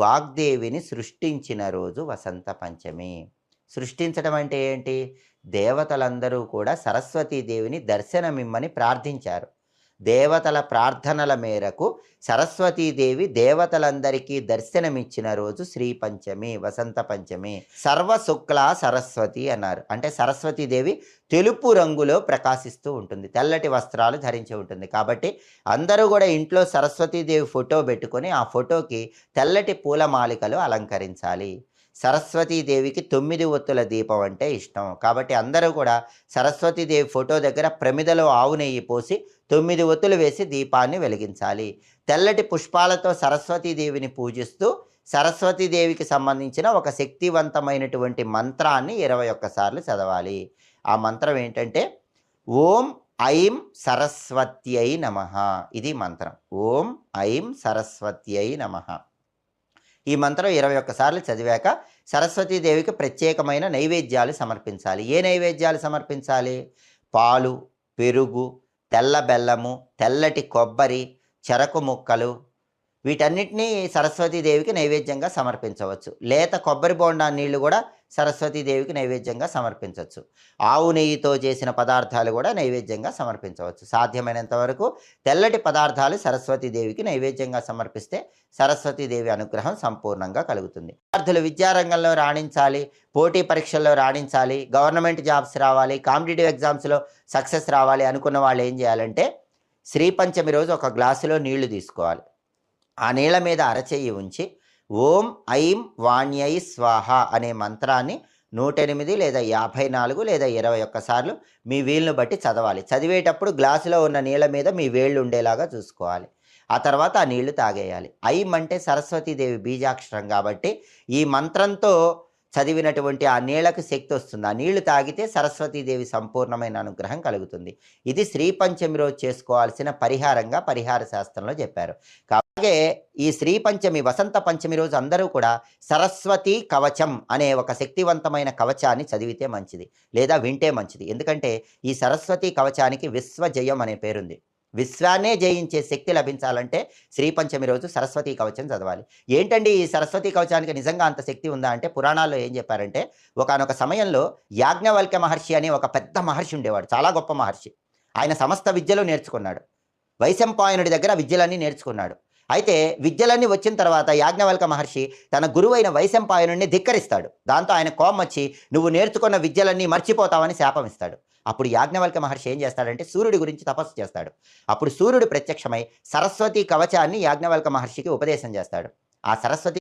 వాగ్దేవిని సృష్టించిన రోజు వసంత పంచమి. సృష్టించడం అంటే ఏంటి? దేవతలందరూ కూడా సరస్వతీదేవిని దర్శనమిమ్మని ప్రార్థించారు. దేవతల ప్రార్థనల మేరకు సరస్వతీదేవి దేవతలందరికీ దర్శనమిచ్చిన రోజు శ్రీ పంచమి, వసంత పంచమి. సర్వశుక్లా సరస్వతి అన్నారు. అంటే సరస్వతీదేవి తెలుపు రంగులో ప్రకాశిస్తూ ఉంటుంది. తెల్లటి వస్త్రాలు ధరించి ఉంటుంది. కాబట్టి అందరూ కూడా ఇంట్లో సరస్వతీదేవి ఫోటో పెట్టుకొని ఆ ఫోటోకి తెల్లటి పూలమాలికలు అలంకరించాలి. సరస్వతీదేవికి 9 ఒత్తుల దీపం అంటే ఇష్టం. కాబట్టి అందరూ కూడా సరస్వతీదేవి ఫోటో దగ్గర ప్రమిదలో ఆవు నెయ్యి పోసి 9 ఒత్తులు వేసి దీపాన్ని వెలిగించాలి. తెల్లటి పుష్పాలతో సరస్వతీదేవిని పూజిస్తూ సరస్వతీదేవికి సంబంధించిన ఒక శక్తివంతమైనటువంటి మంత్రాన్ని 21 సార్లు చదవాలి. ఆ మంత్రం ఏంటంటే ఓం ఐం సరస్వత్యై నమః. ఇది మంత్రం. ఓం ఐం సరస్వత్యై నమః. ఈ మంత్రం 21 సార్లు చదివాక సరస్వతీదేవికి ప్రత్యేకమైన నైవేద్యాలు సమర్పించాలి. ఏ నైవేద్యాలు సమర్పించాలి? పాలు, పెరుగు, తెల్ల బెల్లము, తెల్లటి కొబ్బరి, చెరకు ముక్కలు, వీటన్నిటినీ సరస్వతీదేవికి నైవేద్యంగా సమర్పించవచ్చు. లేత కొబ్బరి బోండా నీళ్లు కూడా సరస్వతీదేవికి నైవేద్యంగా సమర్పించవచ్చు. ఆవు నెయ్యితో చేసిన పదార్థాలు కూడా నైవేద్యంగా సమర్పించవచ్చు. సాధ్యమైనంత వరకు తెల్లటి పదార్థాలు సరస్వతీదేవికి నైవేద్యంగా సమర్పిస్తే సరస్వతీదేవి అనుగ్రహం సంపూర్ణంగా కలుగుతుంది. విద్యార్థులు విద్యారంగంలో రాణించాలి, పోటీ పరీక్షల్లో రాణించాలి, గవర్నమెంట్ జాబ్స్ రావాలి, కాంపిటేటివ్ ఎగ్జామ్స్లో సక్సెస్ రావాలి అనుకున్న వాళ్ళు ఏం చేయాలంటే శ్రీ పంచమి రోజు ఒక గ్లాసులో నీళ్లు తీసుకోవాలి. ఆ నీళ్ళ మీద అరచెయ్యి ఉంచి ఓం ఐం వాణ్యై స్వాహ అనే మంత్రాన్ని 108 లేదా 54 లేదా 21 సార్లు మీ వీలును బట్టి చదవాలి. చదివేటప్పుడు గ్లాసులో ఉన్న నీళ్ళ మీద మీ వేళ్ళు ఉండేలాగా చూసుకోవాలి. ఆ తర్వాత ఆ నీళ్లు తాగేయాలి. ఐం అంటే సరస్వతీదేవి బీజాక్షరం కాబట్టి ఈ మంత్రంతో చదివినటువంటి ఆ నీళ్లకు శక్తి వస్తుంది. ఆ నీళ్లు తాగితే సరస్వతీదేవి సంపూర్ణమైన అనుగ్రహం కలుగుతుంది. ఇది శ్రీ పంచమి రోజు చేసుకోవాల్సిన పరిహారంగా పరిహార శాస్త్రంలో చెప్పారు. అలాగే ఈ శ్రీ పంచమి, వసంత పంచమి రోజు అందరూ కూడా సరస్వతి కవచం అనే ఒక శక్తివంతమైన కవచాన్ని చదివితే మంచిది, లేదా వింటే మంచిది. ఎందుకంటే ఈ సరస్వతి కవచానికి విశ్వజయం అనే పేరుంది. విశ్వాన్నే జయించే శక్తి లభించాలంటే శ్రీ పంచమి రోజు సరస్వతి కవచం చదవాలి. ఏంటండి ఈ సరస్వతి కవచానికి నిజంగా అంత శక్తి ఉందా అంటే పురాణాల్లో ఏం చెప్పారంటే ఒకానొక సమయంలో యాజ్ఞవల్క్య మహర్షి అనే ఒక పెద్ద మహర్షి ఉండేవాడు. చాలా గొప్ప మహర్షి. ఆయన సమస్త విద్యలు నేర్చుకున్నాడు. వైశంపాయనుడి దగ్గర విద్యలన్నీ నేర్చుకున్నాడు. అయితే విద్యలన్నీ వచ్చిన తర్వాత యాజ్ఞవల్క్య మహర్షి తన గురువైన వైశంపాయనుడిని ధిక్కరిస్తాడు. దాంతో ఆయన కోపం వచ్చి నువ్వు నేర్చుకున్న విద్యలన్నీ మర్చిపోతావని శాపం ఇస్తాడు. అప్పుడు యాజ్ఞవల్క్య మహర్షి ఏం చేస్తాడంటే సూర్యుడి గురించి తపస్సు చేస్తాడు. అప్పుడు సూర్యుడు ప్రత్యక్షమై సరస్వతి కవచాన్ని యాజ్ఞవల్క్య మహర్షికి ఉపదేశం చేస్తాడు. ఆ సరస్వతి